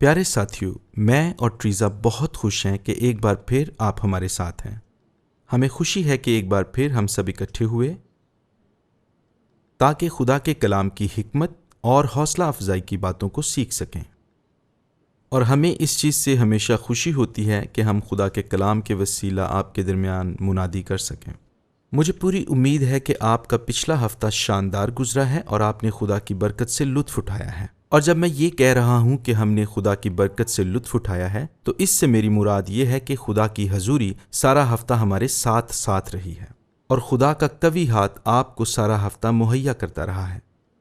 پیارے ساتھیو، میں اور ٹریزا بہت خوش ہیں کہ ایک بار پھر آپ ہمارے ساتھ ہیں۔ ہمیں خوشی ہے کہ ایک بار پھر ہم سب اکٹھے ہوئے تاکہ خدا کے کلام کی حکمت اور حوصلہ افزائی کی باتوں کو سیکھ سکیں، اور ہمیں اس چیز سے ہمیشہ خوشی ہوتی ہے کہ ہم خدا کے کلام کے وسیلہ آپ کے درمیان منادی کر سکیں۔ مجھے پوری امید ہے کہ آپ کا پچھلا ہفتہ شاندار گزرا ہے اور آپ نے خدا کی برکت سے لطف اٹھایا ہے۔ اور جب میں یہ کہہ رہا ہوں کہ ہم نے خدا کی برکت سے لطف اٹھایا ہے تو اس سے میری مراد یہ ہے کہ خدا کی حضوری سارا ہفتہ ہمارے ساتھ ساتھ رہی ہے، اور خدا کا قوی ہاتھ آپ کو سارا ہفتہ مہیا کرتا رہا ہے،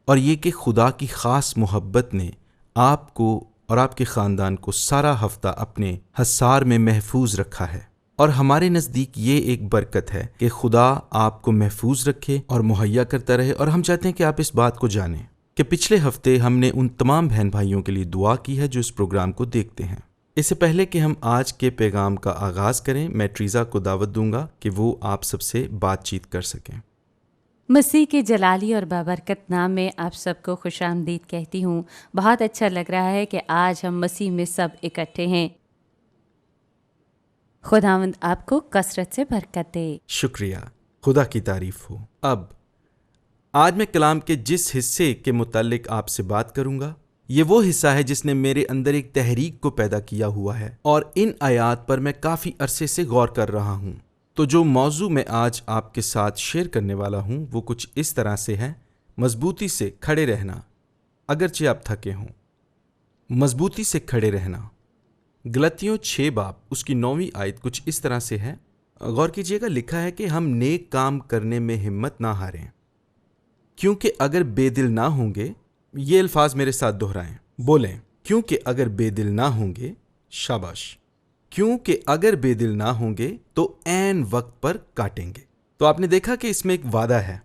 اور یہ کہ خدا کی خاص محبت نے آپ کو اور آپ کے خاندان کو سارا ہفتہ اپنے حصار میں محفوظ رکھا ہے۔ اور ہمارے نزدیک یہ ایک برکت ہے کہ خدا آپ کو محفوظ رکھے اور مہیا کرتا رہے، اور ہم چاہتے ہیں کہ آپ اس بات کو جانیں کہ پچھلے ہفتے ہم نے ان تمام بہن بھائیوں کے لیے دعا کی ہے جو اس پروگرام کو دیکھتے ہیں۔ اس سے پہلے کہ ہم آج کے پیغام کا آغاز کریں، میں ٹریزا کو دعوت دوں گا کہ وہ آپ سب سے بات چیت کر سکیں۔ مسیح کے جلالی اور بابرکت نام میں آپ سب کو خوش آمدید کہتی ہوں۔ بہت اچھا لگ رہا ہے کہ آج ہم مسیح میں سب اکٹھے ہیں۔ خداوند آپ کو کثرت سے برکت دے۔ شکریہ، خدا کی تعریف ہو۔ اب آج میں کلام کے جس حصے کے متعلق آپ سے بات کروں گا، یہ وہ حصہ ہے جس نے میرے اندر ایک تحریک کو پیدا کیا ہوا ہے، اور ان آیات پر میں کافی عرصے سے غور کر رہا ہوں۔ تو جو موضوع میں آج آپ کے ساتھ شیئر کرنے والا ہوں وہ کچھ اس طرح سے ہے: مضبوطی سے کھڑے رہنا اگرچہ آپ تھکے ہوں۔ مضبوطی سے کھڑے رہنا۔ غلطیوں 6 باب اس کی 9ویں آیت کچھ اس طرح سے ہے، غور کیجئے گا، لکھا ہے کہ ہم نیک کام کرنے میں ہمت نہ ہاریں، کیونکہ اگر بے دل نہ ہوں گے، یہ الفاظ میرے ساتھ دہرائیں، بولیں، کیونکہ اگر بے دل نہ ہوں گے، شاباش، کیونکہ اگر بے دل نہ ہوں گے تو عین وقت پر کاٹیں گے۔ تو آپ نے دیکھا کہ اس میں ایک وعدہ ہے۔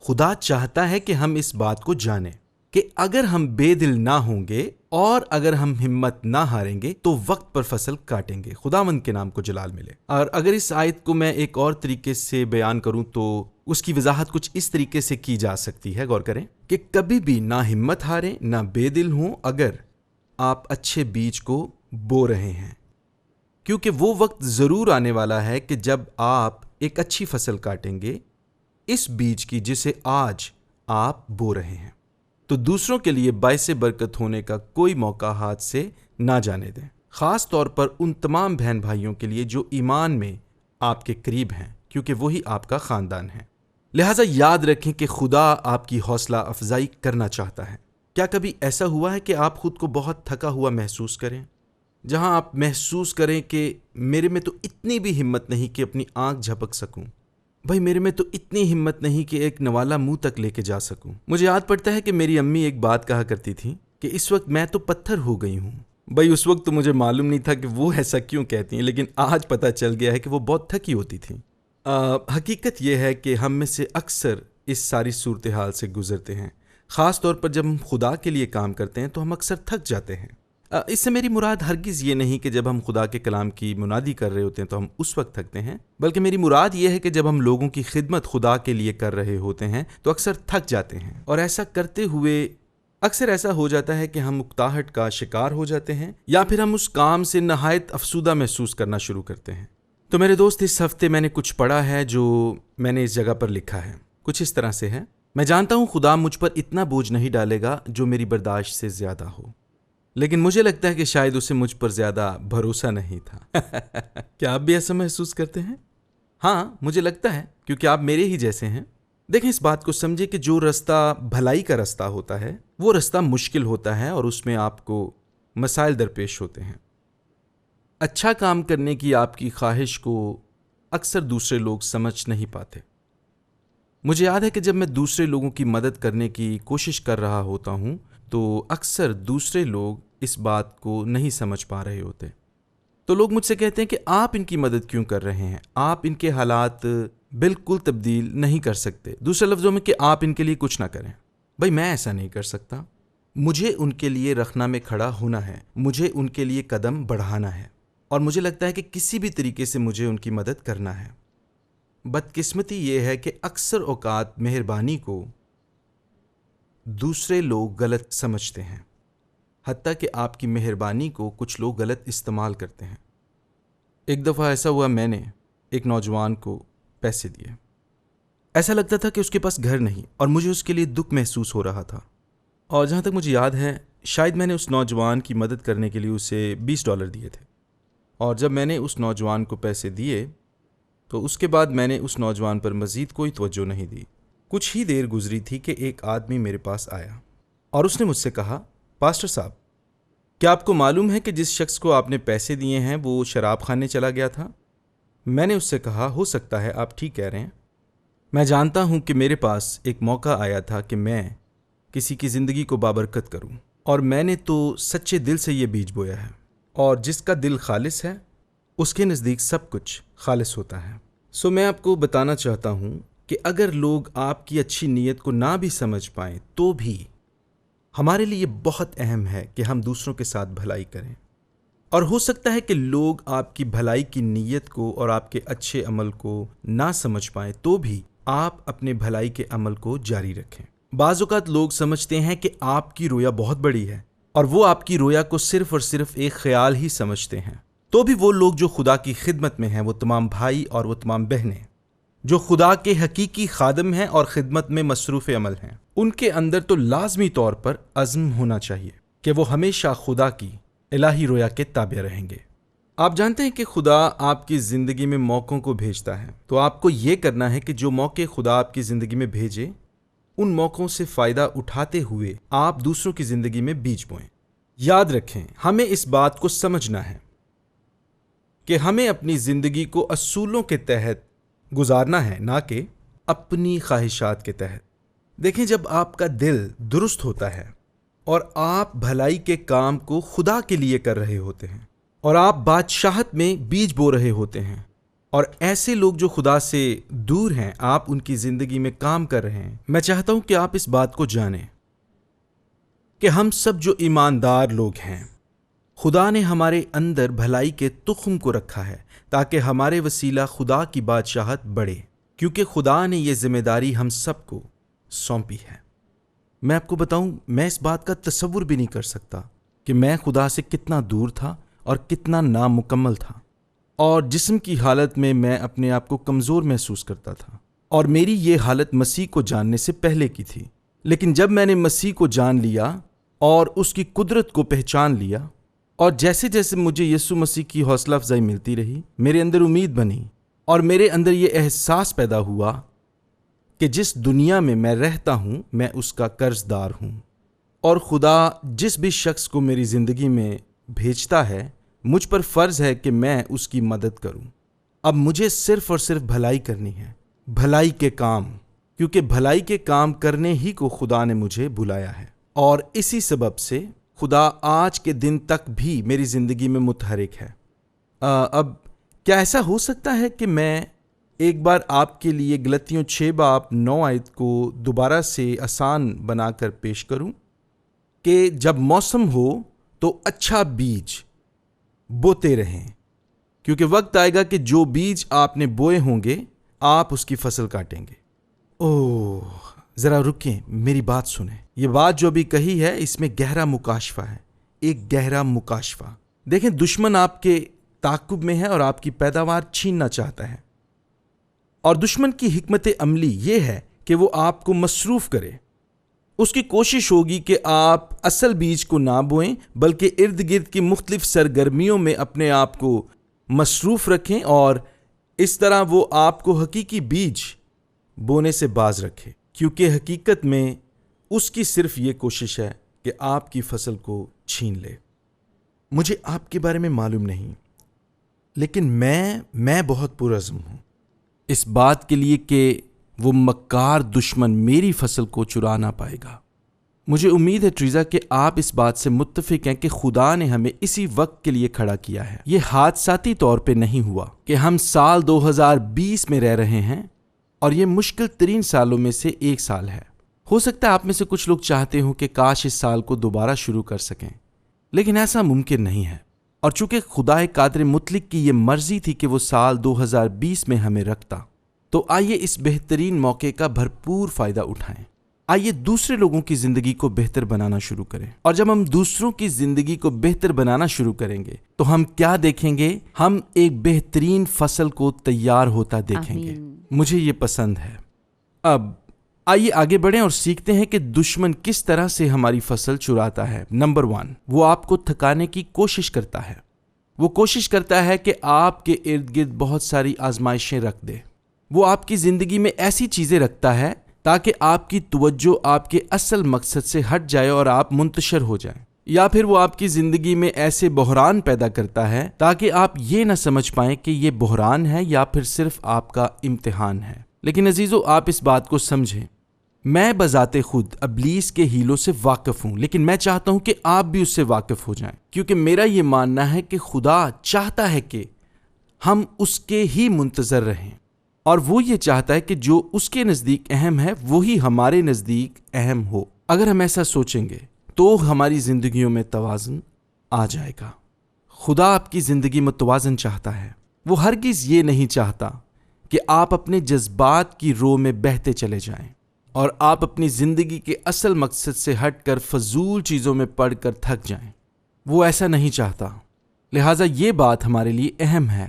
خدا چاہتا ہے کہ ہم اس بات کو جانیں کہ اگر ہم بے دل نہ ہوں گے اور اگر ہم ہمت نہ ہاریں گے تو وقت پر فصل کاٹیں گے۔ خداوند کے نام کو جلال ملے۔ اور اگر اس آیت کو میں ایک اور طریقے سے بیان کروں تو اس کی وضاحت کچھ اس طریقے سے کی جا سکتی ہے، غور کریں، کہ کبھی بھی نہ ہمت ہاریں نہ بے دل ہوں اگر آپ اچھے بیج کو بو رہے ہیں، کیونکہ وہ وقت ضرور آنے والا ہے کہ جب آپ ایک اچھی فصل کاٹیں گے، اس بیج کی جسے آج آپ بو رہے ہیں۔ تو دوسروں کے لیے باعث برکت ہونے کا کوئی موقع ہاتھ سے نہ جانے دیں، خاص طور پر ان تمام بہن بھائیوں کے لیے جو ایمان میں آپ کے قریب ہیں، کیونکہ وہی آپ کا خاندان ہے۔ لہٰذا یاد رکھیں کہ خدا آپ کی حوصلہ افزائی کرنا چاہتا ہے۔ کیا کبھی ایسا ہوا ہے کہ آپ خود کو بہت تھکا ہوا محسوس کریں، جہاں آپ محسوس کریں کہ میرے میں تو اتنی بھی ہمت نہیں کہ اپنی آنکھ جھپک سکوں، بھائی میرے میں تو اتنی ہمت نہیں کہ ایک نوالا منہ تک لے کے جا سکوں۔ مجھے یاد پڑتا ہے کہ میری امی ایک بات کہا کرتی تھی کہ اس وقت میں تو پتھر ہو گئی ہوں۔ بھائی اس وقت تو مجھے معلوم نہیں تھا کہ وہ ایسا کیوں کہتی ہیں، لیکن آج پتہ چل گیا ہے کہ وہ بہت تھکی ہوتی تھیں۔ حقیقت یہ ہے کہ ہم میں سے اکثر اس ساری صورتحال سے گزرتے ہیں، خاص طور پر جب ہم خدا کے لیے کام کرتے ہیں تو ہم اکثر تھک جاتے ہیں۔ اس سے میری مراد ہرگز یہ نہیں کہ جب ہم خدا کے کلام کی منادی کر رہے ہوتے ہیں تو ہم اس وقت تھکتے ہیں، بلکہ میری مراد یہ ہے کہ جب ہم لوگوں کی خدمت خدا کے لیے کر رہے ہوتے ہیں تو اکثر تھک جاتے ہیں، اور ایسا کرتے ہوئے اکثر ایسا ہو جاتا ہے کہ ہم اکتاہٹ کا شکار ہو جاتے ہیں، یا پھر ہم اس کام سے نہایت افسردہ محسوس کرنا شروع کرتے ہیں۔ تو میرے دوست، اس ہفتے میں نے کچھ پڑھا ہے جو میں نے اس جگہ پر لکھا ہے، کچھ اس طرح سے ہے: میں جانتا ہوں خدا مجھ پر اتنا بوجھ نہیں ڈالے گا جو میری برداشت سے زیادہ ہو، لیکن مجھے لگتا ہے کہ شاید اسے مجھ پر زیادہ بھروسہ نہیں تھا۔ کیا آپ بھی ایسا محسوس کرتے ہیں؟ ہاں، مجھے لگتا ہے، کیونکہ آپ میرے ہی جیسے ہیں۔ دیکھیں، اس بات کو سمجھے کہ جو رستہ بھلائی کا رستہ ہوتا ہے وہ رستہ مشکل ہوتا ہے، اور اس میں آپ کو مسائل درپیش ہوتے ہیں۔ اچھا کام کرنے کی آپ کی خواہش کو اکثر دوسرے لوگ سمجھ نہیں پاتے۔ مجھے یاد ہے کہ جب میں دوسرے لوگوں کی مدد کرنے کی کوشش کر رہا ہوتا ہوں تو اکثر دوسرے لوگ اس بات کو نہیں سمجھ پا رہے ہوتے۔ تو لوگ مجھ سے کہتے ہیں کہ آپ ان کی مدد کیوں کر رہے ہیں؟ آپ ان کے حالات بالکل تبدیل نہیں کر سکتے۔ دوسرے لفظوں میں کہ آپ ان کے لیے کچھ نہ کریں۔ بھائی میں ایسا نہیں کر سکتا، مجھے ان کے لیے رخنہ میں کھڑا ہونا ہے، مجھے ان کے لیے قدم بڑھانا ہے، اور مجھے لگتا ہے کہ کسی بھی طریقے سے مجھے ان کی مدد کرنا ہے۔ بدقسمتی یہ ہے کہ اکثر اوقات مہربانی کو دوسرے لوگ غلط سمجھتے ہیں۔ حتیٰ کہ آپ کی مہربانی کو کچھ لوگ غلط استعمال کرتے ہیں۔ ایک دفعہ ایسا ہوا، میں نے ایک نوجوان کو پیسے دیے۔ ایسا لگتا تھا کہ اس کے پاس گھر نہیں اور مجھے اس کے لیے دکھ محسوس ہو رہا تھا، اور جہاں تک مجھے یاد ہے شاید میں نے اس نوجوان کی مدد کرنے کے لیے اسے $20 دیے تھے، اور جب میں نے اس نوجوان کو پیسے دیے تو اس کے بعد میں نے اس نوجوان پر مزید کوئی توجہ نہیں دی۔ کچھ ہی دیر گزری تھی کہ ایک آدمی میرے پاس آیا اور اس نے مجھ سے کہا، پاسٹر صاحب، کیا آپ کو معلوم ہے کہ جس شخص کو آپ نے پیسے دیے ہیں وہ شراب خانے چلا گیا تھا؟ میں نے اس سے کہا، ہو سکتا ہے، آپ ٹھیک کہہ رہے ہیں۔ میں جانتا ہوں کہ میرے پاس ایک موقع آیا تھا کہ میں کسی کی زندگی کو بابرکت کروں، اور میں نے تو سچے دل سے یہ بیج بویا ہے، اور جس کا دل خالص ہے اس کے نزدیک سب کچھ خالص ہوتا ہے۔ سو میں آپ کو بتانا چاہتا ہوں کہ اگر لوگ آپ کی اچھی نیت کو نہ بھی سمجھ پائیں تو بھی ہمارے لیے بہت اہم ہے کہ ہم دوسروں کے ساتھ بھلائی کریں، اور ہو سکتا ہے کہ لوگ آپ کی بھلائی کی نیت کو اور آپ کے اچھے عمل کو نہ سمجھ پائیں تو بھی آپ اپنے بھلائی کے عمل کو جاری رکھیں۔ بعض اوقات لوگ سمجھتے ہیں کہ آپ کی رویا بہت بڑی ہے اور وہ آپ کی رویا کو صرف اور صرف ایک خیال ہی سمجھتے ہیں، تو بھی وہ لوگ جو خدا کی خدمت میں ہیں، وہ تمام بھائی اور وہ تمام بہنیں جو خدا کے حقیقی خادم ہیں اور خدمت میں مصروف عمل ہیں، ان کے اندر تو لازمی طور پر عزم ہونا چاہیے کہ وہ ہمیشہ خدا کی الہی رویا کے تابع رہیں گے۔ آپ جانتے ہیں کہ خدا آپ کی زندگی میں موقعوں کو بھیجتا ہے، تو آپ کو یہ کرنا ہے کہ جو موقع خدا آپ کی زندگی میں بھیجے ان موقعوں سے فائدہ اٹھاتے ہوئے آپ دوسروں کی زندگی میں بیج بوئیں۔ یاد رکھیں، ہمیں اس بات کو سمجھنا ہے کہ ہمیں اپنی زندگی کو اصولوں کے تحت گزارنا ہے، نہ کہ اپنی خواہشات کے تحت۔ دیکھیں، جب آپ کا دل درست ہوتا ہے اور آپ بھلائی کے کام کو خدا کے لیے کر رہے ہوتے ہیں اور آپ بادشاہت میں بیج بو رہے ہوتے ہیں، اور ایسے لوگ جو خدا سے دور ہیں آپ ان کی زندگی میں کام کر رہے ہیں، میں چاہتا ہوں کہ آپ اس بات کو جانیں کہ ہم سب جو ایماندار لوگ ہیں، خدا نے ہمارے اندر بھلائی کے تخم کو رکھا ہے تاکہ ہمارے وسیلہ خدا کی بادشاہت بڑھے، کیونکہ خدا نے یہ ذمہ داری ہم سب کو سونپی ہے۔ میں آپ کو بتاؤں، میں اس بات کا تصور بھی نہیں کر سکتا کہ میں خدا سے کتنا دور تھا اور کتنا نامکمل تھا، اور جسم کی حالت میں میں اپنے آپ کو کمزور محسوس کرتا تھا، اور میری یہ حالت مسیح کو جاننے سے پہلے کی تھی۔ لیکن جب میں نے مسیح کو جان لیا اور اس کی قدرت کو پہچان لیا، اور جیسے جیسے مجھے یسوع مسیح کی حوصلہ افزائی ملتی رہی، میرے اندر امید بنی، اور میرے اندر یہ احساس پیدا ہوا کہ جس دنیا میں میں رہتا ہوں میں اس کا قرض دار ہوں، اور خدا جس بھی شخص کو میری زندگی میں بھیجتا ہے مجھ پر فرض ہے کہ میں اس کی مدد کروں۔ اب مجھے صرف اور صرف بھلائی کرنی ہے، بھلائی کے کام، کیونکہ بھلائی کے کام کرنے ہی کو خدا نے مجھے بلایا ہے، اور اسی سبب سے خدا آج کے دن تک بھی میری زندگی میں متحرک ہے۔ اب کیا ایسا ہو سکتا ہے کہ میں ایک بار آپ کے لیے غلطیوں 6:9 آیت کو دوبارہ سے آسان بنا کر پیش کروں کہ جب موسم ہو تو اچھا بیج بوتے رہیں، کیونکہ وقت آئے گا کہ جو بیج آپ نے بوئے ہوں گے آپ اس کی فصل کاٹیں گے۔ ذرا رکیں، میری بات سنیں۔ یہ بات جو بھی کہی ہے اس میں گہرا مکاشفہ ہے، ایک گہرا مکاشفہ۔ دیکھیں، دشمن آپ کے تعاقب میں ہے اور آپ کی پیداوار چھیننا چاہتا ہے، اور دشمن کی حکمت عملی یہ ہے کہ وہ آپ کو مصروف کرے۔ اس کی کوشش ہوگی کہ آپ اصل بیج کو نہ بوئیں بلکہ ارد گرد کی مختلف سرگرمیوں میں اپنے آپ کو مصروف رکھیں، اور اس طرح وہ آپ کو حقیقی بیج بونے سے باز رکھے، کیونکہ حقیقت میں اس کی صرف یہ کوشش ہے کہ آپ کی فصل کو چھین لے۔ مجھے آپ کے بارے میں معلوم نہیں، لیکن میں بہت پرعزم ہوں اس بات کے لیے کہ وہ مکار دشمن میری فصل کو چرا نہ پائے گا۔ مجھے امید ہے ٹریزا کہ آپ اس بات سے متفق ہیں کہ خدا نے ہمیں اسی وقت کے لیے کھڑا کیا ہے۔ یہ حادثاتی طور پہ نہیں ہوا کہ ہم سال 2020 میں رہ رہے ہیں، اور یہ مشکل ترین سالوں میں سے ایک سال ہے۔ ہو سکتا ہے آپ میں سے کچھ لوگ چاہتے ہوں کہ کاش اس سال کو دوبارہ شروع کر سکیں، لیکن ایسا ممکن نہیں ہے، اور چونکہ خدا قادر مطلق کی یہ مرضی تھی کہ وہ سال 2020 میں ہمیں رکھتا، تو آئیے اس بہترین موقع کا بھرپور فائدہ اٹھائیں۔ آئیے دوسرے لوگوں کی زندگی کو بہتر بنانا شروع کریں، اور جب ہم دوسروں کی زندگی کو بہتر بنانا شروع کریں گے تو ہم کیا دیکھیں گے؟ ہم ایک بہترین فصل کو تیار ہوتا دیکھیں گے۔ مجھے یہ پسند ہے۔ اب آئیے آگے بڑھیں اور سیکھتے ہیں کہ دشمن کس طرح سے ہماری فصل چراتا ہے۔ نمبر 1، وہ آپ کو تھکانے کی کوشش کرتا ہے۔ وہ کوشش کرتا ہے کہ آپ کے ارد گرد بہت ساری آزمائشیں رکھ دے۔ وہ آپ کی زندگی میں ایسی چیزیں رکھتا ہے تاکہ آپ کی توجہ آپ کے اصل مقصد سے ہٹ جائے اور آپ منتشر ہو جائیں، یا پھر وہ آپ کی زندگی میں ایسے بحران پیدا کرتا ہے تاکہ آپ یہ نہ سمجھ پائیں کہ یہ بحران ہے یا پھر صرف آپ کا امتحان ہے۔ لیکن عزیزو، آپ اس بات کو سمجھیں، میں بذات خود ابلیس کے ہیلوں سے واقف ہوں، لیکن میں چاہتا ہوں کہ آپ بھی اس سے واقف ہو جائیں، کیونکہ میرا یہ ماننا ہے کہ خدا چاہتا ہے کہ ہم اس کے ہی منتظر رہیں، اور وہ یہ چاہتا ہے کہ جو اس کے نزدیک اہم ہے وہی ہمارے نزدیک اہم ہو۔ اگر ہم ایسا سوچیں گے تو ہماری زندگیوں میں توازن آ جائے گا۔ خدا آپ کی زندگی میں توازن چاہتا ہے۔ وہ ہرگز یہ نہیں چاہتا کہ آپ اپنے جذبات کی رو میں بہتے چلے جائیں اور آپ اپنی زندگی کے اصل مقصد سے ہٹ کر فضول چیزوں میں پڑ کر تھک جائیں۔ وہ ایسا نہیں چاہتا۔ لہٰذا یہ بات ہمارے لیے اہم ہے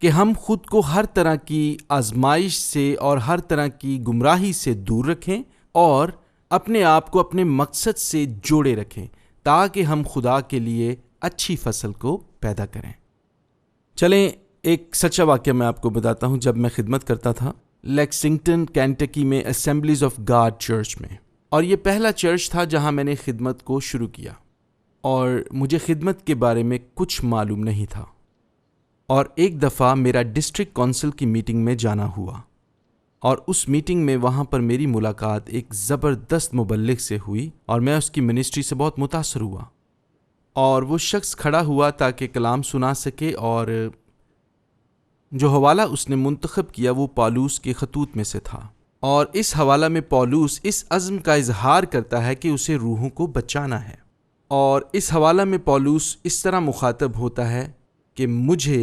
کہ ہم خود کو ہر طرح کی آزمائش سے اور ہر طرح کی گمراہی سے دور رکھیں اور اپنے آپ کو اپنے مقصد سے جوڑے رکھیں تاکہ ہم خدا کے لیے اچھی فصل کو پیدا کریں۔ چلیں ایک سچا واقعہ میں آپ کو بتاتا ہوں۔ جب میں خدمت کرتا تھا لیکسنگٹن کینٹکی میں اسمبلیز آف گاڈ چرچ میں، اور یہ پہلا چرچ تھا جہاں میں نے خدمت کو شروع کیا، اور مجھے خدمت کے بارے میں کچھ معلوم نہیں تھا، اور ایک دفعہ میرا ڈسٹرکٹ کونسل کی میٹنگ میں جانا ہوا، اور اس میٹنگ میں وہاں پر میری ملاقات ایک زبردست مبلغ سے ہوئی، اور میں اس کی منسٹری سے بہت متاثر ہوا، اور وہ شخص کھڑا ہوا تاکہ کلام سنا سکے، اور جو حوالہ اس نے منتخب کیا وہ پالوس کے خطوط میں سے تھا، اور اس حوالہ میں پالوس اس عزم کا اظہار کرتا ہے کہ اسے روحوں کو بچانا ہے، اور اس حوالہ میں پالوس اس طرح مخاطب ہوتا ہے کہ مجھے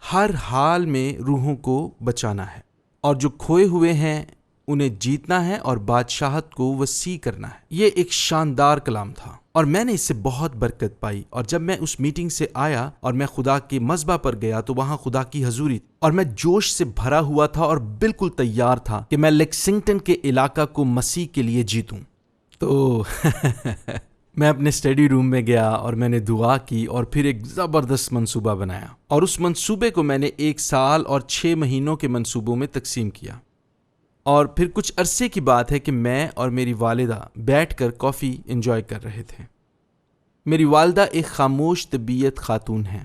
ہر حال میں روحوں کو بچانا ہے، اور جو کھوئے ہوئے ہیں انہیں جیتنا ہے اور بادشاہت کو وسیع کرنا ہے۔ یہ ایک شاندار کلام تھا، اور میں نے اس سے بہت برکت پائی، اور جب میں اس میٹنگ سے آیا اور میں خدا کے مذبح پر گیا تو وہاں خدا کی حضوری تھی، اور میں جوش سے بھرا ہوا تھا اور بالکل تیار تھا کہ میں لیکسنگٹن کے علاقہ کو مسیح کے لیے جیتوں۔ تو میں اپنے اسٹڈی روم میں گیا اور میں نے دعا کی اور پھر ایک زبردست منصوبہ بنایا، اور اس منصوبے کو میں نے 1 سال اور 6 مہینوں کے منصوبوں میں تقسیم کیا، اور پھر کچھ عرصے کی بات ہے کہ میں اور میری والدہ بیٹھ کر کافی انجوائے کر رہے تھے۔ میری والدہ ایک خاموش طبیعت خاتون ہیں،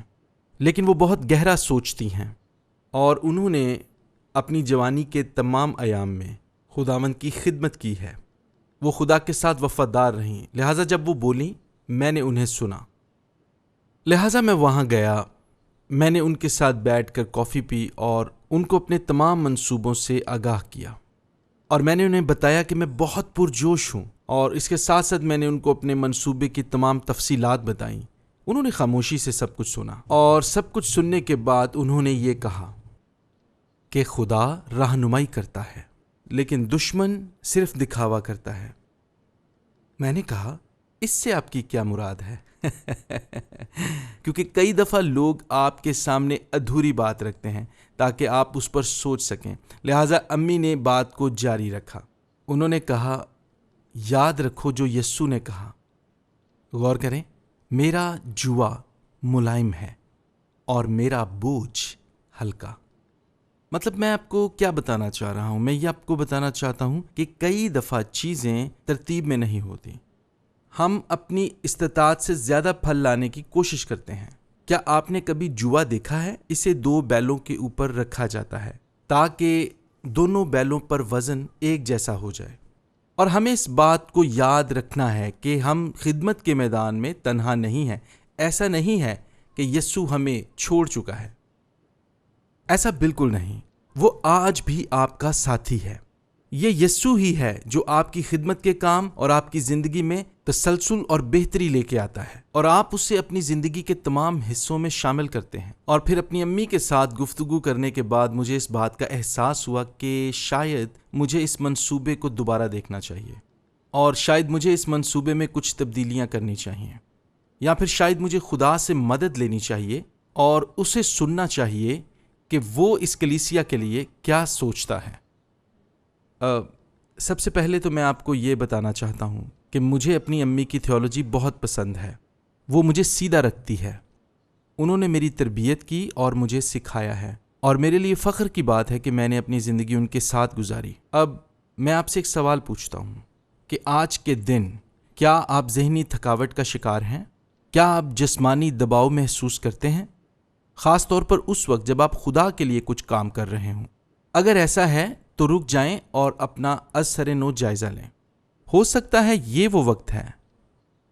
لیکن وہ بہت گہرا سوچتی ہیں، اور انہوں نے اپنی جوانی کے تمام ایام میں خداوند کی خدمت کی ہے۔ وہ خدا کے ساتھ وفادار رہیں، لہٰذا جب وہ بولیں میں نے انہیں سنا، لہٰذا میں وہاں گیا۔ میں نے ان کے ساتھ بیٹھ کر کافی پی اور ان کو اپنے تمام منصوبوں سے آگاہ کیا، اور میں نے انہیں بتایا کہ میں بہت پرجوش ہوں، اور اس کے ساتھ ساتھ میں نے ان کو اپنے منصوبے کی تمام تفصیلات بتائیں۔ انہوں نے خاموشی سے سب کچھ سنا، اور سب کچھ سننے کے بعد انہوں نے یہ کہا کہ خدا رہنمائی کرتا ہے لیکن دشمن صرف دکھاوا کرتا ہے۔ میں نے کہا اس سے آپ کی کیا مراد ہے؟ کیونکہ کئی دفعہ لوگ آپ کے سامنے ادھوری بات رکھتے ہیں تاکہ آپ اس پر سوچ سکیں، لہٰذا امی نے بات کو جاری رکھا۔ انہوں نے کہا یاد رکھو جو یسوع نے کہا، غور کریں، میرا جوا ملائم ہے اور میرا بوجھ ہلکا۔ مطلب میں آپ کو کیا بتانا چاہ رہا ہوں؟ میں یہ آپ کو بتانا چاہتا ہوں کہ کئی دفعہ چیزیں ترتیب میں نہیں ہوتی، ہم اپنی استطاعت سے زیادہ پھل لانے کی کوشش کرتے ہیں۔ کیا آپ نے کبھی جوا دیکھا ہے؟ اسے 2 بیلوں کے اوپر رکھا جاتا ہے تاکہ دونوں بیلوں پر وزن ایک جیسا ہو جائے، اور ہمیں اس بات کو یاد رکھنا ہے کہ ہم خدمت کے میدان میں تنہا نہیں ہیں۔ ایسا نہیں ہے کہ یسوع ہمیں چھوڑ چکا ہے، ایسا بالکل نہیں، وہ آج بھی آپ کا ساتھی ہے۔ یہ یسوع ہی ہے جو آپ کی خدمت کے کام اور آپ کی زندگی میں تسلسل اور بہتری لے کے آتا ہے، اور آپ اسے اپنی زندگی کے تمام حصوں میں شامل کرتے ہیں۔ اور پھر اپنی امی کے ساتھ گفتگو کرنے کے بعد مجھے اس بات کا احساس ہوا کہ شاید مجھے اس منصوبے کو دوبارہ دیکھنا چاہیے، اور شاید مجھے اس منصوبے میں کچھ تبدیلیاں کرنی چاہیے، یا پھر شاید مجھے خدا سے مدد لینی چاہیے اور اسے سننا چاہیے کہ وہ اس کلیسیا کے لیے کیا سوچتا ہے۔ سب سے پہلے تو میں آپ کو یہ بتانا چاہتا ہوں کہ مجھے اپنی امی کی تھیولوجی بہت پسند ہے۔ وہ مجھے سیدھا رکھتی ہے۔ انہوں نے میری تربیت کی اور مجھے سکھایا ہے، اور میرے لیے فخر کی بات ہے کہ میں نے اپنی زندگی ان کے ساتھ گزاری۔ اب میں آپ سے ایک سوال پوچھتا ہوں کہ آج کے دن کیا آپ ذہنی تھکاوٹ کا شکار ہیں؟ کیا آپ جسمانی دباؤ محسوس کرتے ہیں، خاص طور پر اس وقت جب آپ خدا کے لیے کچھ کام کر رہے ہوں؟ اگر ایسا ہے تو رک جائیں اور اپنا از سر نو جائزہ لیں۔ ہو سکتا ہے یہ وہ وقت ہے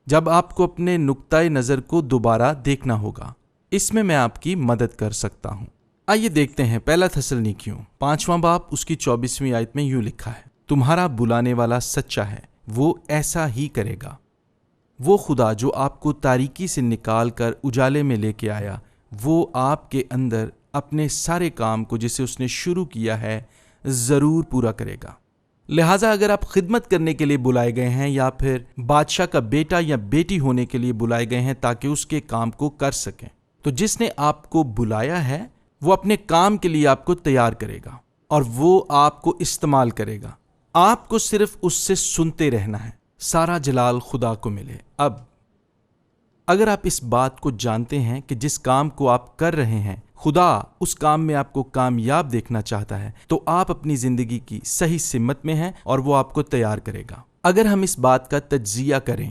جب آپ کو اپنے نقطۂ نظر کو دوبارہ دیکھنا ہوگا۔ اس میں آپ کی مدد کر سکتا ہوں۔ آئیے دیکھتے ہیں پہلا تھسلنیکیوں 5واں باب اس کی 24ویں آیت میں یوں لکھا ہے، تمہارا بلانے والا سچا ہے، وہ ایسا ہی کرے گا۔ وہ خدا جو آپ کو تاریکی سے نکال کر اجالے میں لے کے آیا، وہ آپ کے اندر اپنے سارے کام کو جسے اس نے شروع کیا ہے ضرور پورا کرے گا۔ لہٰذا اگر آپ خدمت کرنے کے لیے بلائے گئے ہیں، یا پھر بادشاہ کا بیٹا یا بیٹی ہونے کے لیے بلائے گئے ہیں تاکہ اس کے کام کو کر سکیں، تو جس نے آپ کو بلایا ہے وہ اپنے کام کے لیے آپ کو تیار کرے گا، اور وہ آپ کو استعمال کرے گا۔ آپ کو صرف اس سے سنتے رہنا ہے۔ سارا جلال خدا کو ملے۔ اب اگر آپ اس بات کو جانتے ہیں کہ جس کام کو آپ کر رہے ہیں خدا اس کام میں آپ کو کامیاب دیکھنا چاہتا ہے، تو آپ اپنی زندگی کی صحیح سمت میں ہیں اور وہ آپ کو تیار کرے گا۔ اگر ہم اس بات کا تجزیہ کریں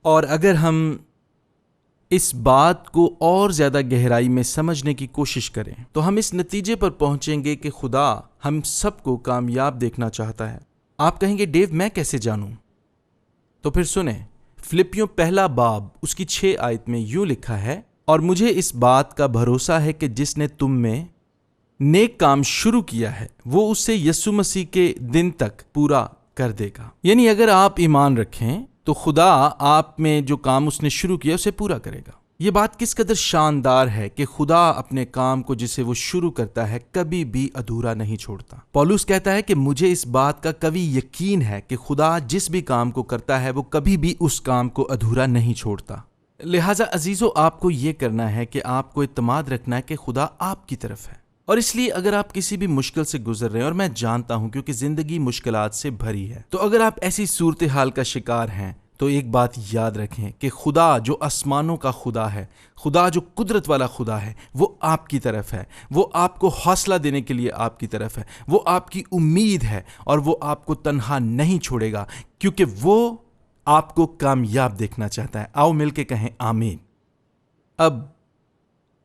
اور اگر ہم اس بات کو اور زیادہ گہرائی میں سمجھنے کی کوشش کریں تو ہم اس نتیجے پر پہنچیں گے کہ خدا ہم سب کو کامیاب دیکھنا چاہتا ہے۔ آپ کہیں گے ڈیو میں کیسے جانوں؟ تو پھر سنیں، فلپیوں پہلا باب اس کی 6 آیت میں یوں لکھا ہے، اور مجھے اس بات کا بھروسہ ہے کہ جس نے تم میں نیک کام شروع کیا ہے وہ اسے یسوع مسیح کے دن تک پورا کر دے گا۔ یعنی اگر آپ ایمان رکھیں تو خدا آپ میں جو کام اس نے شروع کیا اسے پورا کرے گا۔ یہ بات کس قدر شاندار ہے کہ خدا اپنے کام کو جسے وہ شروع کرتا ہے کبھی بھی ادھورا نہیں چھوڑتا۔ پولس کہتا ہے کہ مجھے اس بات کا قوی یقین ہے کہ خدا جس بھی کام کو کرتا ہے وہ کبھی بھی اس کام کو ادھورا نہیں چھوڑتا۔ لہٰذا عزیزو، آپ کو یہ کرنا ہے کہ آپ کو اعتماد رکھنا ہے کہ خدا آپ کی طرف ہے، اور اس لیے اگر آپ کسی بھی مشکل سے گزر رہے ہیں، اور میں جانتا ہوں کیونکہ زندگی مشکلات سے بھری ہے، تو اگر آپ ایسی صورتحال کا شکار ہیں تو ایک بات یاد رکھیں کہ خدا جو آسمانوں کا خدا ہے، خدا جو قدرت والا خدا ہے، وہ آپ کی طرف ہے، وہ آپ کو حوصلہ دینے کے لیے آپ کی طرف ہے، وہ آپ کی امید ہے، اور وہ آپ کو تنہا نہیں چھوڑے گا کیونکہ وہ آپ کو کامیاب دیکھنا چاہتا ہے۔ آؤ مل کے کہیں آمین۔ اب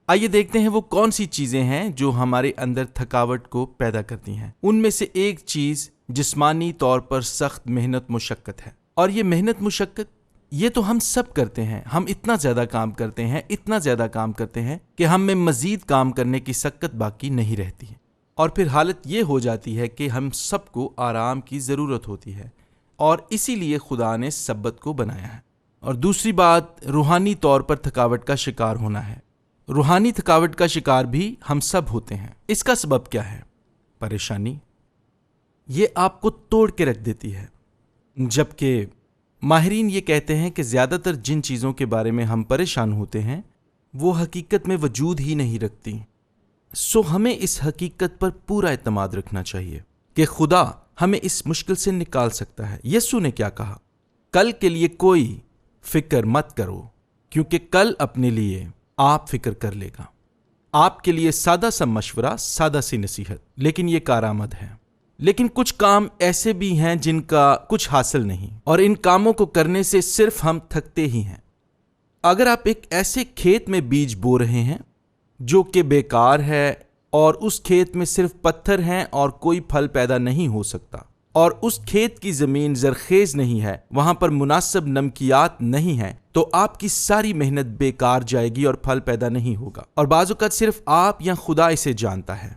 آئیے دیکھتے ہیں وہ کون سی چیزیں ہیں جو ہمارے اندر تھکاوٹ کو پیدا کرتی ہیں۔ ان میں سے ایک چیز جسمانی طور پر سخت محنت مشقت ہے، اور یہ محنت مشقت یہ تو ہم سب کرتے ہیں۔ ہم اتنا زیادہ کام کرتے ہیں کہ ہم میں مزید کام کرنے کی سکت باقی نہیں رہتی ہے، اور پھر حالت یہ ہو جاتی ہے کہ ہم سب کو آرام کی ضرورت ہوتی ہے، اور اسی لیے خدا نے سبت کو بنایا ہے۔ اور دوسری بات، روحانی طور پر تھکاوٹ کا شکار ہونا ہے۔ روحانی تھکاوٹ کا شکار بھی ہم سب ہوتے ہیں۔ اس کا سبب کیا ہے؟ پریشانی۔ یہ آپ کو توڑ کے رکھ دیتی ہے، جبکہ ماہرین یہ کہتے ہیں کہ زیادہ تر جن چیزوں کے بارے میں ہم پریشان ہوتے ہیں وہ حقیقت میں وجود ہی نہیں رکھتی۔ سو ہمیں اس حقیقت پر پورا اعتماد رکھنا چاہیے کہ خدا ہمیں اس مشکل سے نکال سکتا ہے۔ یسوع نے کیا کہا؟ کل کے لیے کوئی فکر مت کرو، کیونکہ کل اپنے لیے آپ فکر کر لے گا۔ آپ کے لیے سادہ سا مشورہ، سادہ سی نصیحت، لیکن یہ کارآمد ہے۔ لیکن کچھ کام ایسے بھی ہیں جن کا کچھ حاصل نہیں، اور ان کاموں کو کرنے سے صرف ہم تھکتے ہی ہیں۔ اگر آپ ایک ایسے کھیت میں بیج بو رہے ہیں جو کہ بیکار ہے، اور اس کھیت میں صرف پتھر ہیں اور کوئی پھل پیدا نہیں ہو سکتا، اور اس کھیت کی زمین زرخیز نہیں ہے، وہاں پر مناسب نمکیات نہیں ہیں، تو آپ کی ساری محنت بیکار جائے گی اور پھل پیدا نہیں ہوگا، اور بعض اوقات صرف آپ یا خدا اسے جانتا ہے۔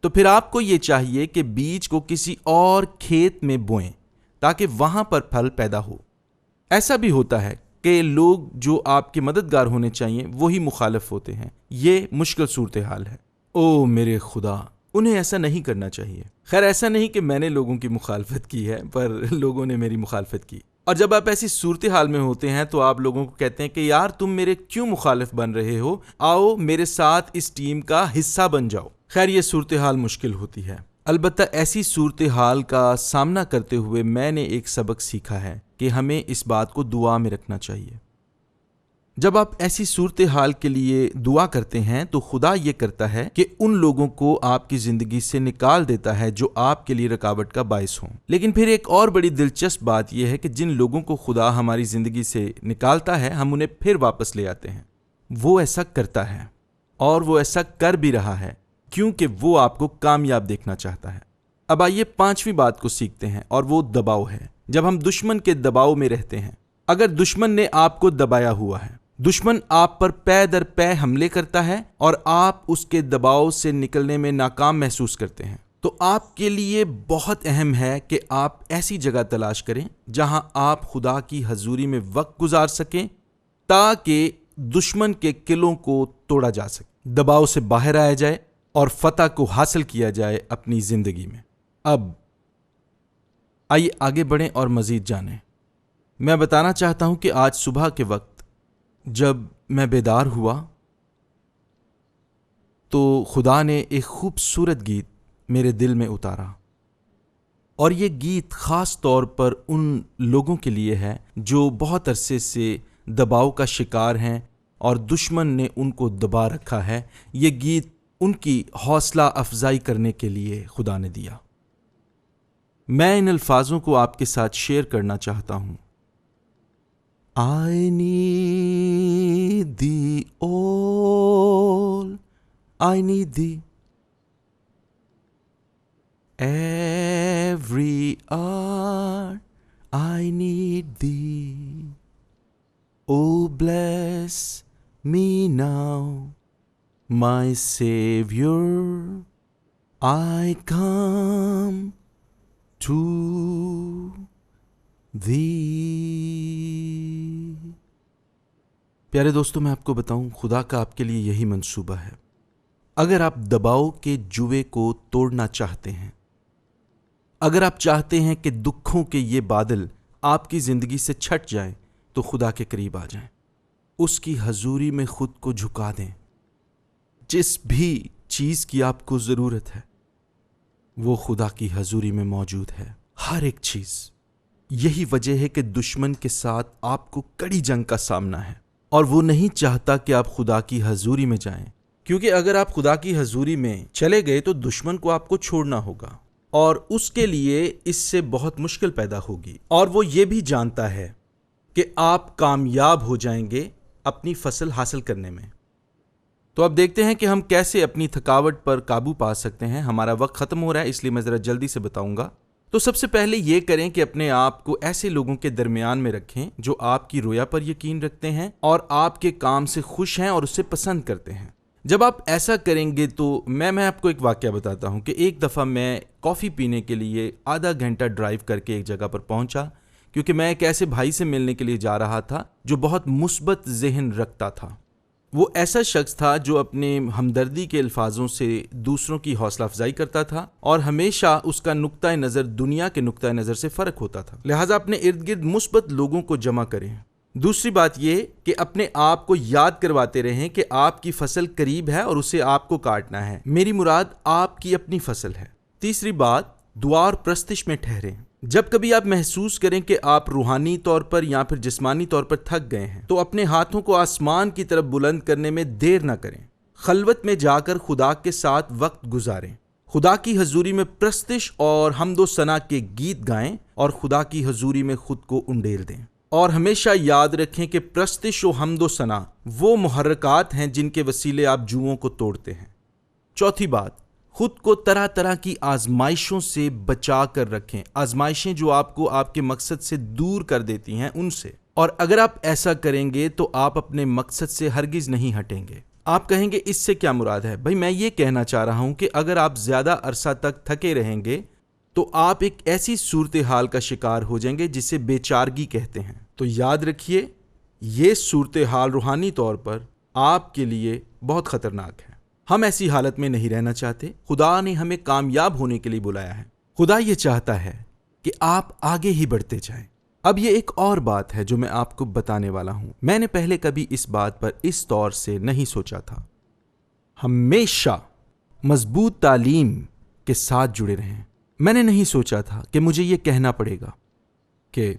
تو پھر آپ کو یہ چاہیے کہ بیج کو کسی اور کھیت میں بوئیں تاکہ وہاں پر پھل پیدا ہو۔ ایسا بھی ہوتا ہے کہ لوگ جو آپ کے مددگار ہونے چاہیے وہی مخالف ہوتے ہیں۔ یہ مشکل صورتحال ہے۔ او میرے خدا، انہیں ایسا نہیں کرنا چاہیے۔ خیر، ایسا نہیں کہ میں نے لوگوں کی مخالفت کی ہے، پر لوگوں نے میری مخالفت کی۔ اور جب آپ ایسی صورتحال میں ہوتے ہیں تو آپ لوگوں کو کہتے ہیں کہ یار تم میرے کیوں مخالف بن رہے ہو، آؤ میرے ساتھ اس ٹیم کا حصہ بن جاؤ۔ خیر، یہ صورتحال مشکل ہوتی ہے۔ البتہ ایسی صورتحال کا سامنا کرتے ہوئے میں نے ایک سبق سیکھا ہے کہ ہمیں اس بات کو دعا میں رکھنا چاہیے۔ جب آپ ایسی صورتحال کے لیے دعا کرتے ہیں تو خدا یہ کرتا ہے کہ ان لوگوں کو آپ کی زندگی سے نکال دیتا ہے جو آپ کے لیے رکاوٹ کا باعث ہوں۔ لیکن پھر ایک اور بڑی دلچسپ بات یہ ہے کہ جن لوگوں کو خدا ہماری زندگی سے نکالتا ہے ہم انہیں پھر واپس لے آتے ہیں۔ وہ ایسا کرتا ہے اور وہ ایسا کر بھی رہا ہے کیونکہ وہ آپ کو کامیاب دیکھنا چاہتا ہے۔ اب آئیے 5ویں بات کو سیکھتے ہیں، اور وہ دباؤ ہے۔ جب ہم دشمن کے دباؤ میں رہتے ہیں، اگر دشمن نے آپ کو دبایا ہوا ہے، دشمن آپ پر پے در پے حملے کرتا ہے اور آپ اس کے دباؤ سے نکلنے میں ناکام محسوس کرتے ہیں، تو آپ کے لیے بہت اہم ہے کہ آپ ایسی جگہ تلاش کریں جہاں آپ خدا کی حضوری میں وقت گزار سکیں تاکہ دشمن کے قلعوں کو توڑا جا سکے، دباؤ سے باہر آیا جائے اور فتح کو حاصل کیا جائے اپنی زندگی میں۔ اب آئیے آگے بڑھیں اور مزید جانیں۔ میں بتانا چاہتا ہوں کہ آج صبح کے وقت جب میں بیدار ہوا تو خدا نے ایک خوبصورت گیت میرے دل میں اتارا، اور یہ گیت خاص طور پر ان لوگوں کے لیے ہے جو بہت عرصے سے دباؤ کا شکار ہیں اور دشمن نے ان کو دبا رکھا ہے۔ یہ گیت ان کی حوصلہ افزائی کرنے کے لیے خدا نے دیا۔ میں ان الفاظوں کو آپ کے ساتھ شیئر کرنا چاہتا ہوں۔ I need thee, all I need thee, every hour I need thee. Oh, bless me now, my Savior, I come to thee. پیارے دوستو، میں آپ کو بتاؤں، خدا کا آپ کے لیے یہی منصوبہ ہے۔ اگر آپ دباؤ کے جوئے کو توڑنا چاہتے ہیں، اگر آپ چاہتے ہیں کہ دکھوں کے یہ بادل آپ کی زندگی سے چھٹ جائیں، تو خدا کے قریب آ جائیں، اس کی حضوری میں خود کو جھکا دیں۔ جس بھی چیز کی آپ کو ضرورت ہے وہ خدا کی حضوری میں موجود ہے، ہر ایک چیز۔ یہی وجہ ہے کہ دشمن کے ساتھ آپ کو کڑی جنگ کا سامنا ہے، اور وہ نہیں چاہتا کہ آپ خدا کی حضوری میں جائیں، کیونکہ اگر آپ خدا کی حضوری میں چلے گئے تو دشمن کو آپ کو چھوڑنا ہوگا، اور اس کے لیے اس سے بہت مشکل پیدا ہوگی، اور وہ یہ بھی جانتا ہے کہ آپ کامیاب ہو جائیں گے اپنی فصل حاصل کرنے میں۔ تو اب دیکھتے ہیں کہ ہم کیسے اپنی تھکاوٹ پر قابو پا سکتے ہیں۔ ہمارا وقت ختم ہو رہا ہے، اس لیے میں ذرا جلدی سے بتاؤں گا۔ تو سب سے پہلے یہ کریں کہ اپنے آپ کو ایسے لوگوں کے درمیان میں رکھیں جو آپ کی رویا پر یقین رکھتے ہیں اور آپ کے کام سے خوش ہیں اور اسے پسند کرتے ہیں۔ جب آپ ایسا کریں گے تو میں آپ کو ایک واقعہ بتاتا ہوں کہ ایک دفعہ میں کافی پینے کے لیے آدھا گھنٹہ ڈرائیو کر کے ایک جگہ پر پہنچا، کیونکہ میں ایک ایسے بھائی سے ملنے کے لیے جا رہا تھا جو بہت مثبت ذہن رکھتا تھا۔ وہ ایسا شخص تھا جو اپنے ہمدردی کے الفاظوں سے دوسروں کی حوصلہ افزائی کرتا تھا، اور ہمیشہ اس کا نقطۂ نظر دنیا کے نقطۂ نظر سے فرق ہوتا تھا۔ لہٰذا اپنے ارد گرد مثبت لوگوں کو جمع کریں۔ دوسری بات یہ کہ اپنے آپ کو یاد کرواتے رہیں کہ آپ کی فصل قریب ہے اور اسے آپ کو کاٹنا ہے۔ میری مراد آپ کی اپنی فصل ہے۔ تیسری بات، دعا اور پرستش میں ٹھہریں۔ جب کبھی آپ محسوس کریں کہ آپ روحانی طور پر یا پھر جسمانی طور پر تھک گئے ہیں تو اپنے ہاتھوں کو آسمان کی طرف بلند کرنے میں دیر نہ کریں۔ خلوت میں جا کر خدا کے ساتھ وقت گزاریں، خدا کی حضوری میں پرستش اور حمد و ثنا کے گیت گائیں اور خدا کی حضوری میں خود کو انڈیل دیں۔ اور ہمیشہ یاد رکھیں کہ پرستش و حمد و ثنا وہ محرکات ہیں جن کے وسیلے آپ جوؤں کو توڑتے ہیں۔ چوتھی بات، خود کو طرح طرح کی آزمائشوں سے بچا کر رکھیں، آزمائشیں جو آپ کو آپ کے مقصد سے دور کر دیتی ہیں ان سے، اور اگر آپ ایسا کریں گے تو آپ اپنے مقصد سے ہرگز نہیں ہٹیں گے۔ آپ کہیں گے اس سے کیا مراد ہے؟ بھائی میں یہ کہنا چاہ رہا ہوں کہ اگر آپ زیادہ عرصہ تک تھکے رہیں گے تو آپ ایک ایسی صورتحال کا شکار ہو جائیں گے جسے بے چارگی کہتے ہیں۔ تو یاد رکھیے یہ صورتحال روحانی طور پر آپ کے لیے بہت خطرناک ہے۔ ہم ایسی حالت میں نہیں رہنا چاہتے۔ خدا نے ہمیں کامیاب ہونے کے لیے بلایا ہے۔ خدا یہ چاہتا ہے کہ آپ آگے ہی بڑھتے جائیں۔ اب یہ ایک اور بات ہے جو میں آپ کو بتانے والا ہوں۔ میں نے پہلے کبھی اس بات پر اس طور سے نہیں سوچا تھا۔ ہمیشہ مضبوط تعلیم کے ساتھ جڑے رہیں۔ میں نے نہیں سوچا تھا کہ مجھے یہ کہنا پڑے گا کہ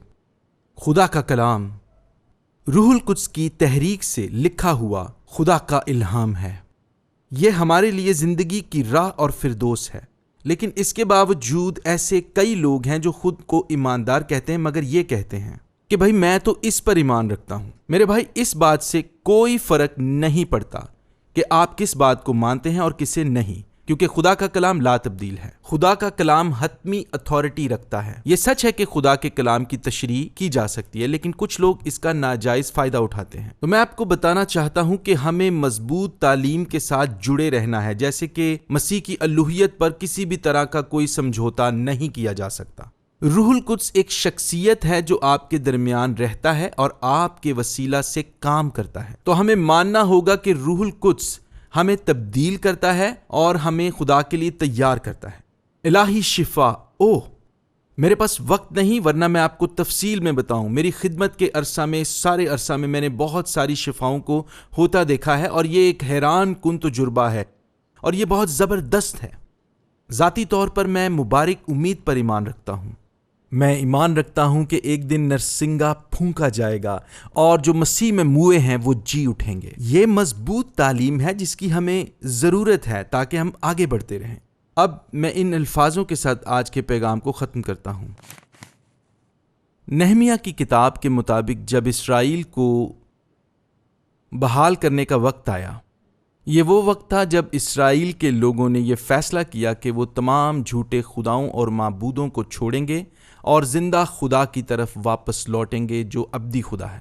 خدا کا کلام روح القدس کی تحریک سے لکھا ہوا خدا کا الہام ہے۔ یہ ہمارے لیے زندگی کی راہ اور فردوس ہے۔ لیکن اس کے باوجود ایسے کئی لوگ ہیں جو خود کو ایماندار کہتے ہیں مگر یہ کہتے ہیں کہ بھائی میں تو اس پر ایمان رکھتا ہوں۔ میرے بھائی اس بات سے کوئی فرق نہیں پڑتا کہ آپ کس بات کو مانتے ہیں اور کسے نہیں، کیونکہ خدا کا کلام لا تبدیل ہے۔ خدا کا کلام حتمی اتھارٹی رکھتا ہے۔ یہ سچ ہے کہ خدا کے کلام کی تشریح کی جا سکتی ہے، لیکن کچھ لوگ اس کا ناجائز فائدہ اٹھاتے ہیں۔ تو میں آپ کو بتانا چاہتا ہوں کہ ہمیں مضبوط تعلیم کے ساتھ جڑے رہنا ہے، جیسے کہ مسیح کی الوہیت پر کسی بھی طرح کا کوئی سمجھوتا نہیں کیا جا سکتا۔ روح القدس ایک شخصیت ہے جو آپ کے درمیان رہتا ہے اور آپ کے وسیلہ سے کام کرتا ہے۔ تو ہمیں ماننا ہوگا کہ روح القدس ہمیں تبدیل کرتا ہے اور ہمیں خدا کے لیے تیار کرتا ہے۔ الہی شفا، میرے پاس وقت نہیں ورنہ میں آپ کو تفصیل میں بتاؤں۔ میری خدمت کے عرصہ میں، سارے عرصہ میں نے بہت ساری شفاؤں کو ہوتا دیکھا ہے اور یہ ایک حیران کن تجربہ ہے اور یہ بہت زبردست ہے۔ ذاتی طور پر میں مبارک امید پر ایمان رکھتا ہوں۔ میں ایمان رکھتا ہوں کہ ایک دن نرسنگا پھونکا جائے گا اور جو مسیح میں موئے ہیں وہ جی اٹھیں گے۔ یہ مضبوط تعلیم ہے جس کی ہمیں ضرورت ہے تاکہ ہم آگے بڑھتے رہیں۔ اب میں ان الفاظوں کے ساتھ آج کے پیغام کو ختم کرتا ہوں۔ نہمیہ کی کتاب کے مطابق جب اسرائیل کو بحال کرنے کا وقت آیا، یہ وہ وقت تھا جب اسرائیل کے لوگوں نے یہ فیصلہ کیا کہ وہ تمام جھوٹے خداؤں اور معبودوں کو چھوڑیں گے اور زندہ خدا کی طرف واپس لوٹیں گے جو ابدی خدا ہے۔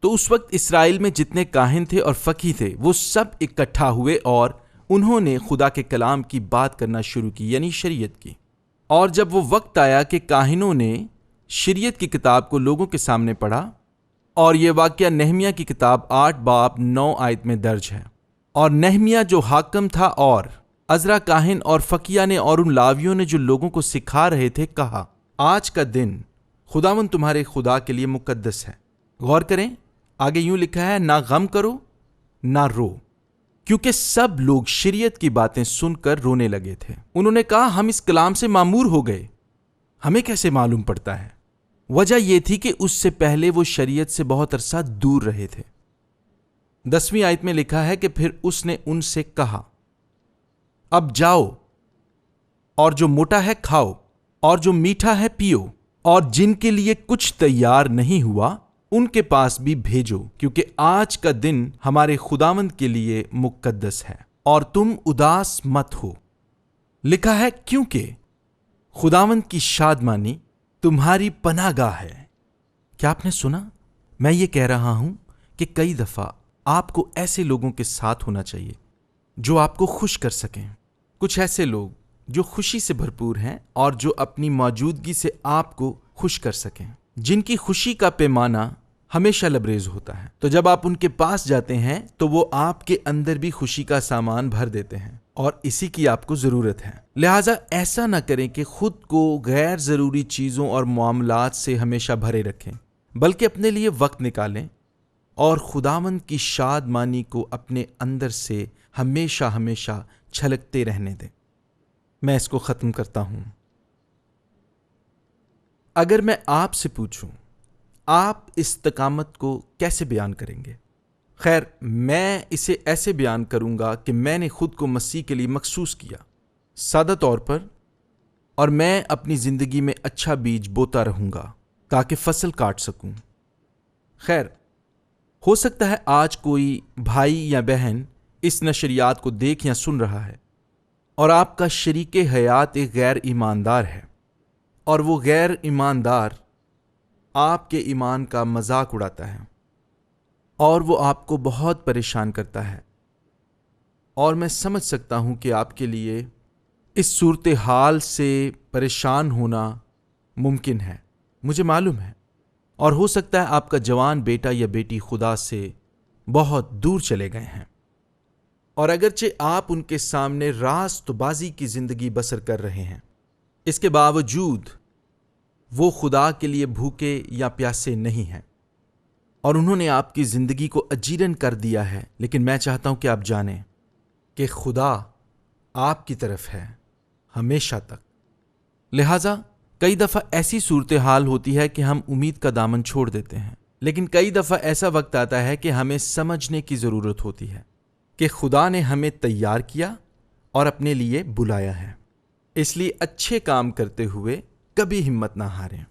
تو اس وقت اسرائیل میں جتنے کاہن تھے اور فقیہ تھے وہ سب اکٹھا ہوئے اور انہوں نے خدا کے کلام کی بات کرنا شروع کی، یعنی شریعت کی۔ اور جب وہ وقت آیا کہ کاہنوں نے شریعت کی کتاب کو لوگوں کے سامنے پڑھا، اور یہ واقعہ نہمیہ کی کتاب 8 باب 9 آیت میں درج ہے، اور نہمیہ جو حاکم تھا اور عزرا کاہن اور فقیہ نے اور ان لاویوں نے جو لوگوں کو سکھا رہے تھے کہا، آج کا دن خداوند تمہارے خدا کے لیے مقدس ہے۔ غور کریں، آگے یوں لکھا ہے، نہ غم کرو نہ رو، کیونکہ سب لوگ شریعت کی باتیں سن کر رونے لگے تھے۔ انہوں نے کہا، ہم اس کلام سے معمور ہو گئے، ہمیں کیسے معلوم پڑتا ہے؟ وجہ یہ تھی کہ اس سے پہلے وہ شریعت سے بہت عرصہ دور رہے تھے۔ 10ویں آیت میں لکھا ہے کہ پھر اس نے ان سے کہا، اب جاؤ اور جو موٹا ہے کھاؤ اور جو میٹھا ہے پیو، اور جن کے لیے کچھ تیار نہیں ہوا ان کے پاس بھی بھیجو، کیونکہ آج کا دن ہمارے خداوند کے لیے مقدس ہے، اور تم اداس مت ہو۔ لکھا ہے، کیونکہ خداوند کی شادمانی تمہاری پناہ گاہ ہے۔ کیا آپ نے سنا؟ میں یہ کہہ رہا ہوں کہ کئی دفعہ آپ کو ایسے لوگوں کے ساتھ ہونا چاہیے جو آپ کو خوش کر سکیں۔ کچھ ایسے لوگ جو خوشی سے بھرپور ہیں اور جو اپنی موجودگی سے آپ کو خوش کر سکیں، جن کی خوشی کا پیمانہ ہمیشہ لبریز ہوتا ہے۔ تو جب آپ ان کے پاس جاتے ہیں تو وہ آپ کے اندر بھی خوشی کا سامان بھر دیتے ہیں، اور اسی کی آپ کو ضرورت ہے۔ لہٰذا ایسا نہ کریں کہ خود کو غیر ضروری چیزوں اور معاملات سے ہمیشہ بھرے رکھیں، بلکہ اپنے لیے وقت نکالیں اور خداوند کی شادمانی کو اپنے اندر سے ہمیشہ ہمیشہ چھلکتے رہنے دیں۔ میں اس کو ختم کرتا ہوں۔ اگر میں آپ سے پوچھوں، آپ استقامت کو کیسے بیان کریں گے؟ خیر، میں اسے ایسے بیان کروں گا کہ میں نے خود کو مسیح کے لیے مخصوص کیا، سادہ طور پر، اور میں اپنی زندگی میں اچھا بیج بوتا رہوں گا تاکہ فصل کاٹ سکوں۔ خیر، ہو سکتا ہے آج کوئی بھائی یا بہن اس نشریات کو دیکھ یا سن رہا ہے اور آپ کا شریک حیات ایک غیر ایماندار ہے، اور وہ غیر ایماندار آپ کے ایمان کا مذاق اڑاتا ہے اور وہ آپ کو بہت پریشان کرتا ہے۔ اور میں سمجھ سکتا ہوں کہ آپ کے لیے اس صورتحال سے پریشان ہونا ممکن ہے، مجھے معلوم ہے، اور ہو سکتا ہے آپ کا جوان بیٹا یا بیٹی خدا سے بہت دور چلے گئے ہیں، اور اگرچہ آپ ان کے سامنے راست بازی کی زندگی بسر کر رہے ہیں، اس کے باوجود وہ خدا کے لیے بھوکے یا پیاسے نہیں ہیں، اور انہوں نے آپ کی زندگی کو اجیرن کر دیا ہے۔ لیکن میں چاہتا ہوں کہ آپ جانیں کہ خدا آپ کی طرف ہے ہمیشہ تک۔ لہٰذا کئی دفعہ ایسی صورتحال ہوتی ہے کہ ہم امید کا دامن چھوڑ دیتے ہیں، لیکن کئی دفعہ ایسا وقت آتا ہے کہ ہمیں سمجھنے کی ضرورت ہوتی ہے کہ خدا نے ہمیں تیار کیا اور اپنے لیے بلایا ہے۔ اس لیے اچھے کام کرتے ہوئے کبھی ہمت نہ ہاریں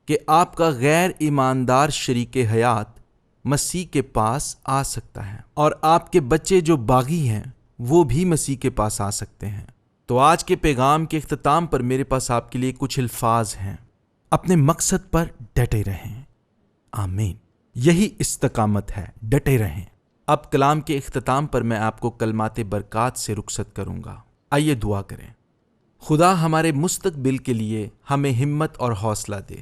کہ آپ کا غیر ایماندار شریک حیات مسیح کے پاس آ سکتا ہے، اور آپ کے بچے جو باغی ہیں وہ بھی مسیح کے پاس آ سکتے ہیں۔ تو آج کے پیغام کے اختتام پر میرے پاس آپ کے لیے کچھ الفاظ ہیں۔ اپنے مقصد پر ڈٹے رہیں۔ آمین۔ یہی استقامت ہے، ڈٹے رہیں۔ اب کلام کے اختتام پر میں آپ کو کلمات برکات سے رخصت کروں گا۔ آئیے دعا کریں۔ خدا ہمارے مستقبل کے لیے ہمیں ہمت اور حوصلہ دے۔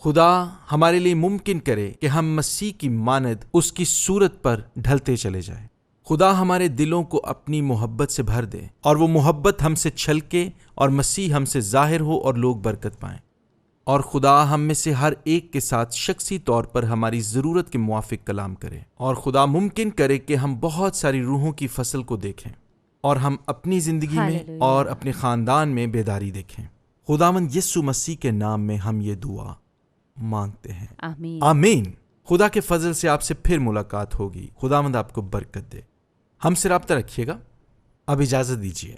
خدا ہمارے لیے ممکن کرے کہ ہم مسیح کی مانند اس کی صورت پر ڈھلتے چلے جائیں۔ خدا ہمارے دلوں کو اپنی محبت سے بھر دے، اور وہ محبت ہم سے چھلکے اور مسیح ہم سے ظاہر ہو اور لوگ برکت پائیں۔ اور خدا ہم میں سے ہر ایک کے ساتھ شخصی طور پر ہماری ضرورت کے موافق کلام کرے، اور خدا ممکن کرے کہ ہم بہت ساری روحوں کی فصل کو دیکھیں، اور ہم اپنی زندگی میں ہاللویہ۔ اور اپنے خاندان میں بیداری دیکھیں۔ خداوند یسوع مسیح کے نام میں ہم یہ دعا مانگتے ہیں، آمین۔ آمین۔ خدا کے فضل سے آپ سے پھر ملاقات ہوگی۔ خداوند آپ کو برکت دے۔ ہم سے رابطہ رکھیے گا۔ اب اجازت دیجیے۔